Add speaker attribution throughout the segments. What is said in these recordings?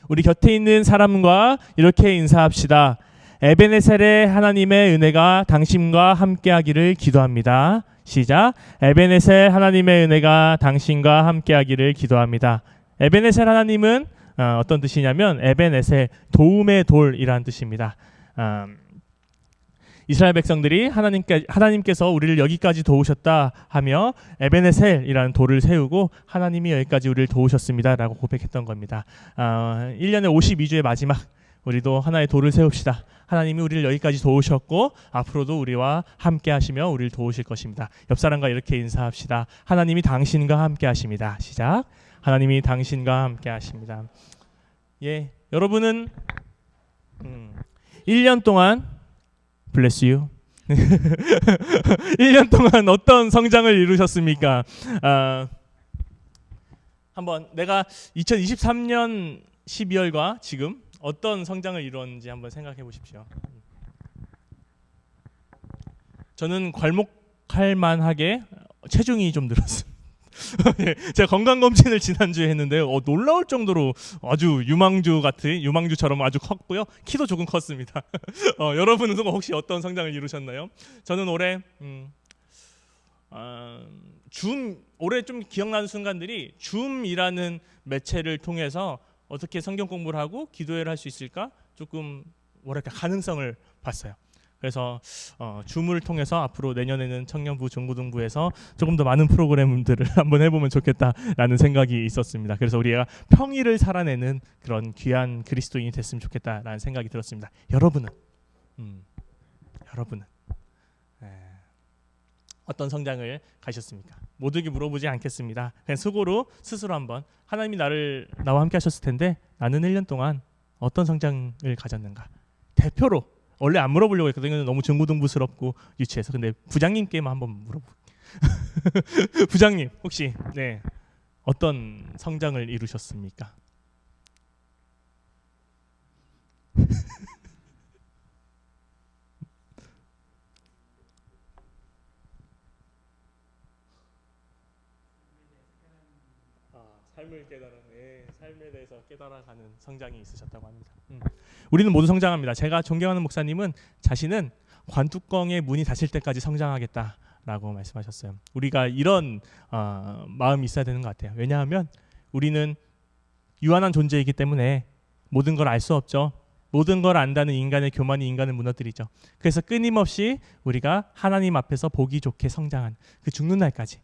Speaker 1: 우리 곁에 있는 사람과 이렇게 인사합시다. 에베네셀의 하나님의 은혜가 당신과 함께하기를 기도합니다. 시작. 에베네셀 하나님의 은혜가 당신과 함께하기를 기도합니다. 에베네셀 하나님은 어떤 뜻이냐면 에베네셀 도움의 돌이라는 뜻입니다. 이스라엘 백성들이 하나님께서 우리를 여기까지 도우셨다 하며 에베네셀이라는 돌을 세우고 하나님이 여기까지 우리를 도우셨습니다라고 고백했던 겁니다. 1년의 52주의 마지막 우리도 하나의 돌을 세웁시다. 하나님이 우리를 여기까지 도우셨고 앞으로도 우리와 함께 하시며 우리를 도우실 것입니다. 옆 사람과 이렇게 인사합시다. 하나님이 당신과 함께 하십니다. 시작. 하나님이 당신과 함께 하십니다. 예, 여러분은 1년 동안 bless you. 1년 동안 어떤 성장을 이루셨습니까? 한번 내가 2023년 12월과 지금 어떤 성장을 이루었는지 한번 생각해 보십시오. 저는 괄목할 만하게 체중이 좀 늘었습니다. 제가 건강검진을 지난주에 했는데 놀라울 정도로 아주 유망주처럼 아주 컸고요. 키도 조금 컸습니다. 여러분은 혹시 어떤 성장을 이루셨나요? 저는 올해 올해 좀 기억나는 순간들이 줌이라는 매체를 통해서 어떻게 성경 공부를 하고 기도회를 할 수 있을까 조금 뭐랄까 가능성을 봤어요. 그래서 줌을 통해서 앞으로 내년에는 청년부, 중고등부에서 조금 더 많은 프로그램들을 한번 해보면 좋겠다라는 생각이 있었습니다. 그래서 우리가 평일을 살아내는 그런 귀한 그리스도인이 됐으면 좋겠다라는 생각이 들었습니다. 여러분은 어떤 성장을 가셨습니까? 모두에게 물어보지 않겠습니다. 그냥 스스로 한번 하나님이 나와 함께 하셨을 텐데 나는 1년 동안 어떤 성장을 가졌는가? 대표로 원래 안 물어보려고 했거든요. 너무 중고등부스럽고 유치해서. 근데 부장님께만 한번 물어볼게요. 부장님 혹시 어떤 성장을 이루셨습니까? 삶에 대해서 깨달아가는 성장이 있으셨다고 합니다. 우리는 모두 성장합니다. 제가 존경하는 목사님은 자신은 관뚜껑의 문이 닫힐 때까지 성장하겠다라고 말씀하셨어요. 우리가 이런 마음이 있어야 되는 것 같아요. 왜냐하면 우리는 유한한 존재이기 때문에 모든 걸 알 수 없죠. 모든 걸 안다는 인간의 교만이 인간을 무너뜨리죠. 그래서 끊임없이 우리가 하나님 앞에서 보기 좋게 성장한 그 죽는 날까지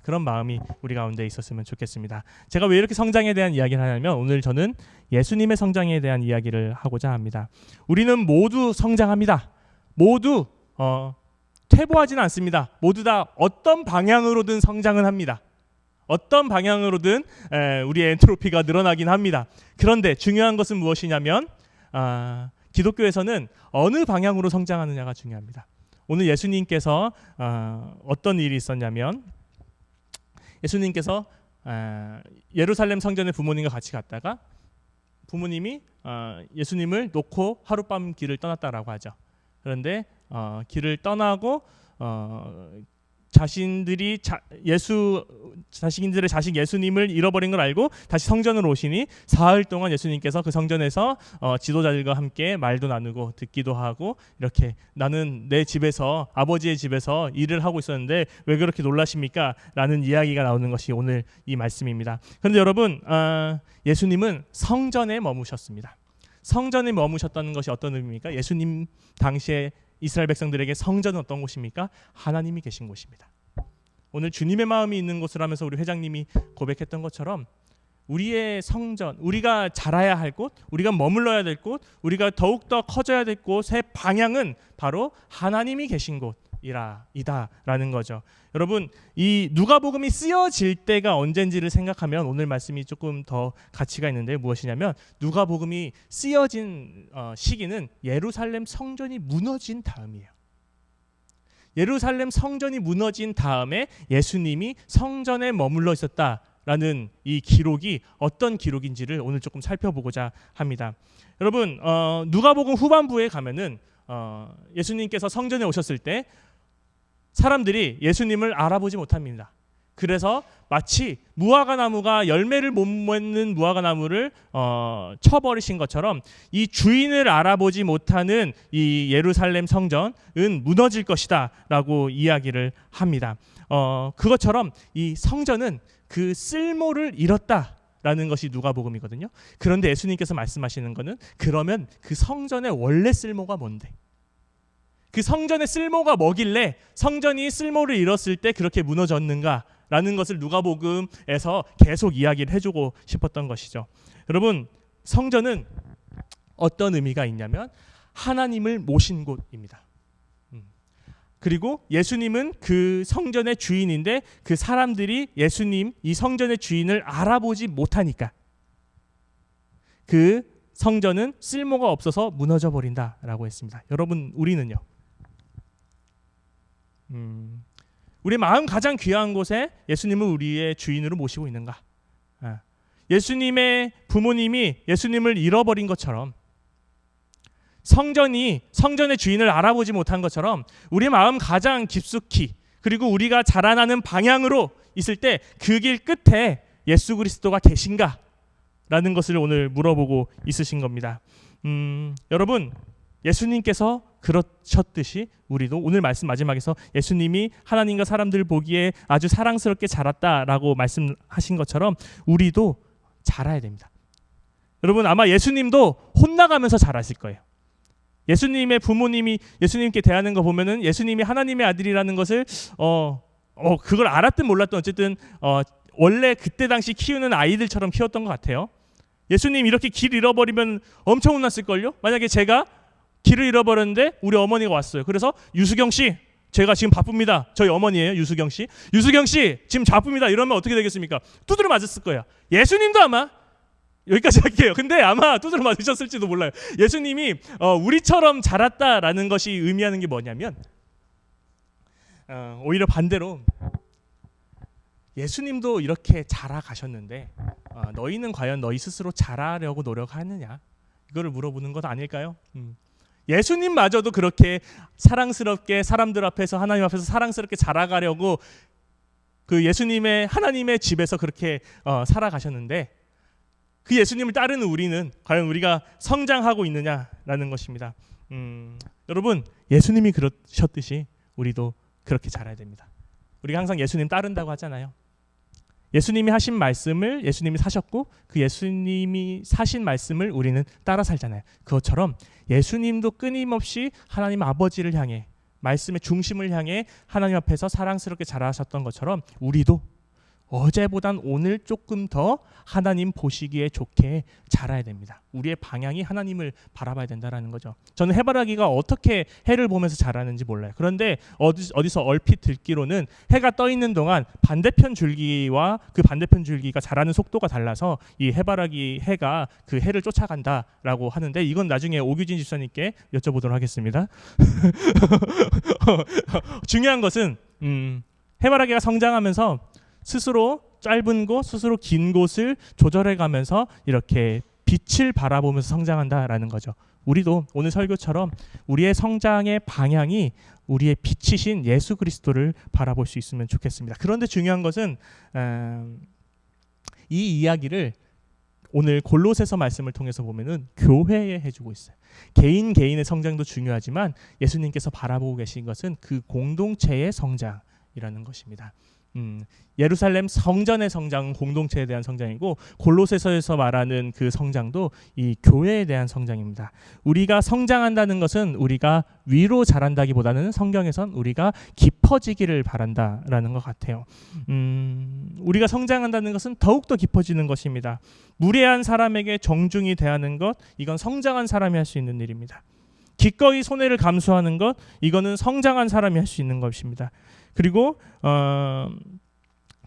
Speaker 1: 그런 마음이 우리 가운데 있었으면 좋겠습니다. 제가 왜 이렇게 성장에 대한 이야기를 하냐면 오늘 저는 예수님의 성장에 대한 이야기를 하고자 합니다. 우리는 모두 성장합니다. 모두 퇴보하지는 않습니다. 모두 다 어떤 방향으로든 성장은 합니다. 어떤 방향으로든 우리의 엔트로피가 늘어나긴 합니다. 그런데 중요한 것은 무엇이냐면 기독교에서는 어느 방향으로 성장하느냐가 중요합니다. 오늘 예수님께서 어떤 일이 있었냐면 예수님께서 예루살렘 성전에 부모님과 같이 갔다가 부모님이 예수님을 놓고 하룻밤 길을 떠났다라고 하죠. 그런데 길을 떠나고 자신들의 자식 예수님을 잃어버린 걸 알고 다시 성전으로 오시니 사흘 동안 예수님께서 그 성전에서 지도자들과 함께 말도 나누고 듣기도 하고 이렇게 나는 내 집에서 아버지의 집에서 일을 하고 있었는데 왜 그렇게 놀라십니까? 라는 이야기가 나오는 것이 오늘 이 말씀입니다. 그런데 여러분 예수님은 성전에 머무셨습니다. 성전에 머무셨다는 것이 어떤 의미입니까? 예수님 당시에 이스라엘 백성들에게 성전은 어떤 곳입니까? 하나님이 계신 곳입니다. 오늘 주님의 마음이 있는 곳을 하면서 우리 회장님이 고백했던 것처럼 우리의 성전, 우리가 자라야 할 곳, 우리가 머물러야 될 곳, 우리가 더욱더 커져야 될 곳의 방향은 바로 하나님이 계신 곳이다라는 거죠. 여러분 이 누가복음이 쓰여질 때가 언젠지를 생각하면 오늘 말씀이 조금 더 가치가 있는데 무엇이냐면 누가복음이 쓰여진 시기는 예루살렘 성전이 무너진 다음이에요. 예루살렘 성전이 무너진 다음에 예수님이 성전에 머물러 있었다라는 이 기록이 어떤 기록인지를 오늘 조금 살펴보고자 합니다. 여러분 누가복음 후반부에 가면은 예수님께서 성전에 오셨을 때 사람들이 예수님을 알아보지 못합니다. 그래서 마치 무화과 나무가 열매를 못 맺는 무화과 나무를 쳐버리신 것처럼 이 주인을 알아보지 못하는 이 예루살렘 성전은 무너질 것이다라고 이야기를 합니다. 그것처럼 이 성전은 그 쓸모를 잃었다라는 것이 누가복음이거든요. 그런데 예수님께서 말씀하시는 것은 그러면 그 성전의 원래 쓸모가 뭔데? 그 성전의 쓸모가 뭐길래 성전이 쓸모를 잃었을 때 그렇게 무너졌는가? 라는 것을 누가복음에서 계속 이야기를 해주고 싶었던 것이죠. 여러분, 성전은 어떤 의미가 있냐면 하나님을 모신 곳입니다. 그리고 예수님은 그 성전의 주인인데 그 사람들이 예수님, 이 성전의 주인을 알아보지 못하니까 그 성전은 쓸모가 없어서 무너져 버린다라고 했습니다. 여러분, 우리는요, 우리 마음 가장 귀한 곳에 예수님을 우리의 주인으로 모시고 있는가? 예수님의 부모님이 예수님을 잃어버린 것처럼 성전이 성전의 주인을 알아보지 못한 것처럼 우리 마음 가장 깊숙이 그리고 우리가 자라나는 방향으로 있을 때 그 길 끝에 예수 그리스도가 계신가? 라는 것을 오늘 물어보고 있으신 겁니다. 여러분, 예수님께서 그러셨듯이 우리도 오늘 말씀 마지막에서 예수님이 하나님과 사람들 보기에 아주 사랑스럽게 자랐다라고 말씀하신 것처럼 우리도 자라야 됩니다. 여러분, 아마 예수님도 혼나가면서 자라실 거예요. 예수님의 부모님이 예수님께 대하는 거 보면은 예수님이 하나님의 아들이라는 것을 그걸 알았든 몰랐든 어쨌든 원래 그때 당시 키우는 아이들처럼 키웠던 것 같아요. 예수님 이렇게 길 잃어버리면 엄청 혼났을걸요? 만약에 제가 길을 잃어버렸는데 우리 어머니가 왔어요. 그래서 유수경 씨, 제가 지금 바쁩니다. 저희 어머니예요, 유수경 씨. 유수경 씨, 지금 바쁩니다. 이러면 어떻게 되겠습니까? 두드려 맞았을 거예요. 예수님도 아마 여기까지 할게요. 근데 아마 두드려 맞으셨을지도 몰라요. 예수님이 우리처럼 자랐다라는 것이 의미하는 게 뭐냐면 오히려 반대로 예수님도 이렇게 자라가셨는데 너희는 과연 너희 스스로 자라려고 노력하느냐? 이거를 물어보는 것 아닐까요? 예수님마저도 그렇게 사랑스럽게 사람들 앞에서 하나님 앞에서 사랑스럽게 자라가려고 그 예수님의 하나님의 집에서 그렇게 살아가셨는데 그 예수님을 따르는 우리는 과연 우리가 성장하고 있느냐라는 것입니다. 여러분, 예수님이 그러셨듯이 우리도 그렇게 자라야 됩니다. 우리가 항상 예수님 따른다고 하잖아요. 예수님이 하신 말씀을 예수님이 사셨고 그 예수님이 사신 말씀을 우리는 따라 살잖아요. 그것처럼 예수님도 끊임없이 하나님 아버지를 향해 말씀의 중심을 향해 하나님 앞에서 사랑스럽게 자라셨던 것처럼 우리도 어제보단 오늘 조금 더 하나님 보시기에 좋게 자라야 됩니다. 우리의 방향이 하나님을 바라봐야 된다는 거죠. 저는 해바라기가 어떻게 해를 보면서 자라는지 몰라요. 그런데 어디서 얼핏 듣기로는 해가 떠 있는 동안 반대편 줄기와 그 반대편 줄기가 자라는 속도가 달라서 이 해바라기 해가 그 해를 쫓아간다라고 하는데 이건 나중에 오규진 집사님께 여쭤보도록 하겠습니다. 중요한 것은 해바라기가 성장하면서 스스로 짧은 곳, 스스로 긴 곳을 조절해가면서 이렇게 빛을 바라보면서 성장한다라는 거죠. 우리도 오늘 설교처럼 우리의 성장의 방향이 우리의 빛이신 예수 그리스도를 바라볼 수 있으면 좋겠습니다. 그런데 중요한 것은 이 이야기를 오늘 골로새서 말씀을 통해서 보면은 교회에 해주고 있어요. 개인의 성장도 중요하지만 예수님께서 바라보고 계신 것은 그 공동체의 성장이라는 것입니다. 예루살렘 성전의 성장은 공동체에 대한 성장이고 골로새서에서 말하는 그 성장도 이 교회에 대한 성장입니다. 우리가 성장한다는 것은 우리가 위로 자란다기보다는 성경에선 우리가 깊어지기를 바란다라는 것 같아요. 우리가 성장한다는 것은 더욱더 깊어지는 것입니다. 무례한 사람에게 정중히 대하는 것, 이건 성장한 사람이 할 수 있는 일입니다. 기꺼이 손해를 감수하는 것, 이거는 성장한 사람이 할 수 있는 것입니다. 그리고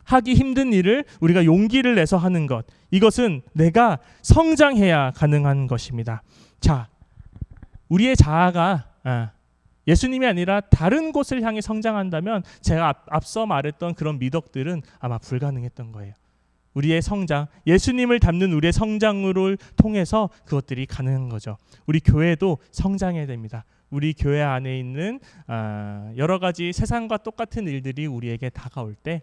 Speaker 1: 하기 힘든 일을 우리가 용기를 내서 하는 것, 이것은 내가 성장해야 가능한 것입니다. 자, 우리의 자아가 예수님이 아니라 다른 곳을 향해 성장한다면 제가 앞서 말했던 그런 미덕들은 아마 불가능했던 거예요. 우리의 성장, 예수님을 닮는 우리의 성장을 통해서 그것들이 가능한 거죠. 우리 교회도 성장해야 됩니다. 우리 교회 안에 있는 여러 가지 세상과 똑같은 일들이 우리에게 다가올 때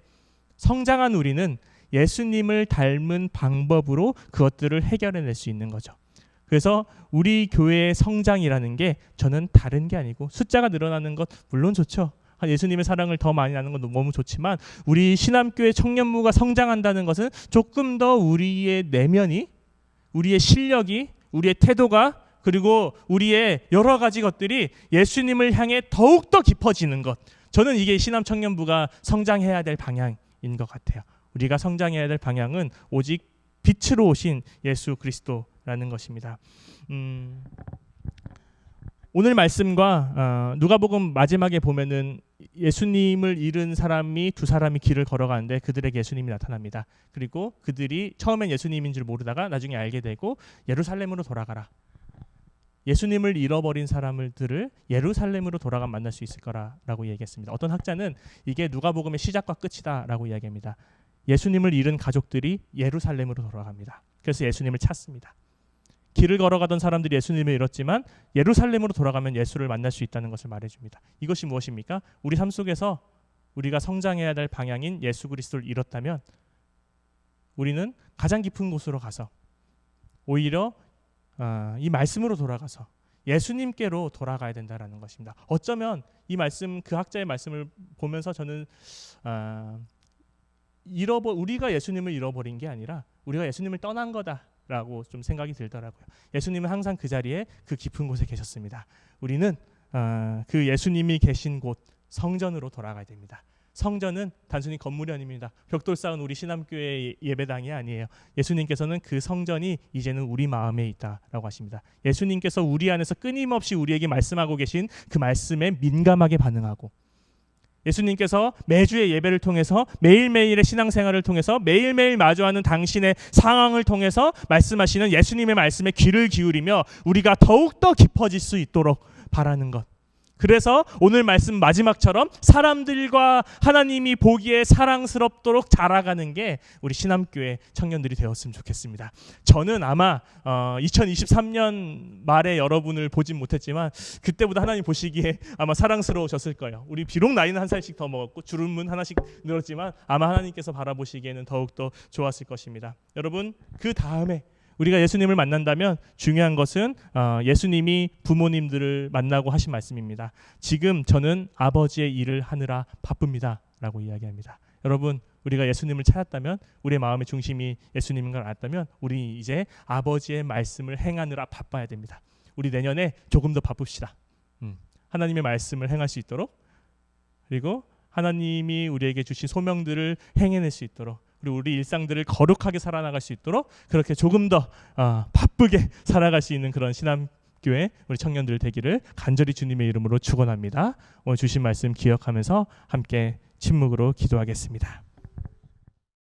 Speaker 1: 성장한 우리는 예수님을 닮은 방법으로 그것들을 해결해낼 수 있는 거죠. 그래서 우리 교회의 성장이라는 게 저는 다른 게 아니고 숫자가 늘어나는 것 물론 좋죠. 예수님의 사랑을 더 많이 나는 건 너무 좋지만 우리 신암교회 청년부가 성장한다는 것은 조금 더 우리의 내면이, 우리의 실력이, 우리의 태도가, 그리고 우리의 여러 가지 것들이 예수님을 향해 더욱더 깊어지는 것. 저는 이게 신암 청년부가 성장해야 될 방향인 것 같아요. 우리가 성장해야 될 방향은 오직 빛으로 오신 예수 그리스도라는 것입니다. 오늘 말씀과 누가복음 마지막에 보면은 예수님을 잃은 사람이 두 사람이 길을 걸어가는데 그들에게 예수님이 나타납니다. 그리고 그들이 처음엔 예수님인 줄 모르다가 나중에 알게 되고 예루살렘으로 돌아가라. 예수님을 잃어버린 사람들을 예루살렘으로 돌아가 만날 수 있을 거라고 얘기했습니다. 어떤 학자는 이게 누가복음의 시작과 끝이다라고 이야기합니다. 예수님을 잃은 가족들이 예루살렘으로 돌아갑니다. 그래서 예수님을 찾습니다. 길을 걸어가던 사람들이 예수님을 잃었지만 예루살렘으로 돌아가면 예수를 만날 수 있다는 것을 말해줍니다. 이것이 무엇입니까? 우리 삶 속에서 우리가 성장해야 될 방향인 예수 그리스도를 잃었다면 우리는 가장 깊은 곳으로 가서 오히려 이 말씀으로 돌아가서 예수님께로 돌아가야 된다라는 것입니다. 어쩌면 이 말씀, 그 학자의 말씀을 보면서 저는 우리가 예수님을 잃어버린 게 아니라 우리가 예수님을 떠난 거다라고 좀 생각이 들더라고요. 예수님은 항상 그 자리에, 그 깊은 곳에 계셨습니다. 우리는 그 예수님이 계신 곳 성전으로 돌아가야 됩니다. 성전은 단순히 건물이 아닙니다. 벽돌 쌓은 우리 신암교회 예배당이 아니에요. 예수님께서는 그 성전이 이제는 우리 마음에 있다라고 하십니다. 예수님께서 우리 안에서 끊임없이 우리에게 말씀하고 계신 그 말씀에 민감하게 반응하고, 예수님께서 매주의 예배를 통해서 매일매일의 신앙생활을 통해서 매일매일 마주하는 당신의 상황을 통해서 말씀하시는 예수님의 말씀에 귀를 기울이며 우리가 더욱더 깊어질 수 있도록 바라는 것. 그래서 오늘 말씀 마지막처럼 사람들과 하나님이 보기에 사랑스럽도록 자라가는 게 우리 신암교회 청년들이 되었으면 좋겠습니다. 저는 아마 2023년 말에 여러분을 보진 못했지만 그때보다 하나님 보시기에 아마 사랑스러우셨을 거예요. 우리 비록 나이는 한 살씩 더 먹었고 주름은 하나씩 늘었지만 아마 하나님께서 바라보시기에는 더욱더 좋았을 것입니다. 여러분, 그 다음에 우리가 예수님을 만난다면 중요한 것은 예수님이 부모님들을 만나고 하신 말씀입니다. 지금 저는 아버지의 일을 하느라 바쁩니다 라고 이야기합니다. 여러분, 우리가 예수님을 찾았다면, 우리의 마음의 중심이 예수님인 걸 알았다면 우리 이제 아버지의 말씀을 행하느라 바빠야 됩니다. 우리 내년에 조금 더 바쁩시다. 하나님의 말씀을 행할 수 있도록, 그리고 하나님이 우리에게 주신 소명들을 행해낼 수 있도록, 그리고 우리 일상들을 거룩하게 살아나갈 수 있도록 그렇게 조금 더 바쁘게 살아갈 수 있는 그런 신암교회 우리 청년들 되기를 간절히 주님의 이름으로 축원합니다. 오늘 주신 말씀 기억하면서 함께 침묵으로 기도하겠습니다.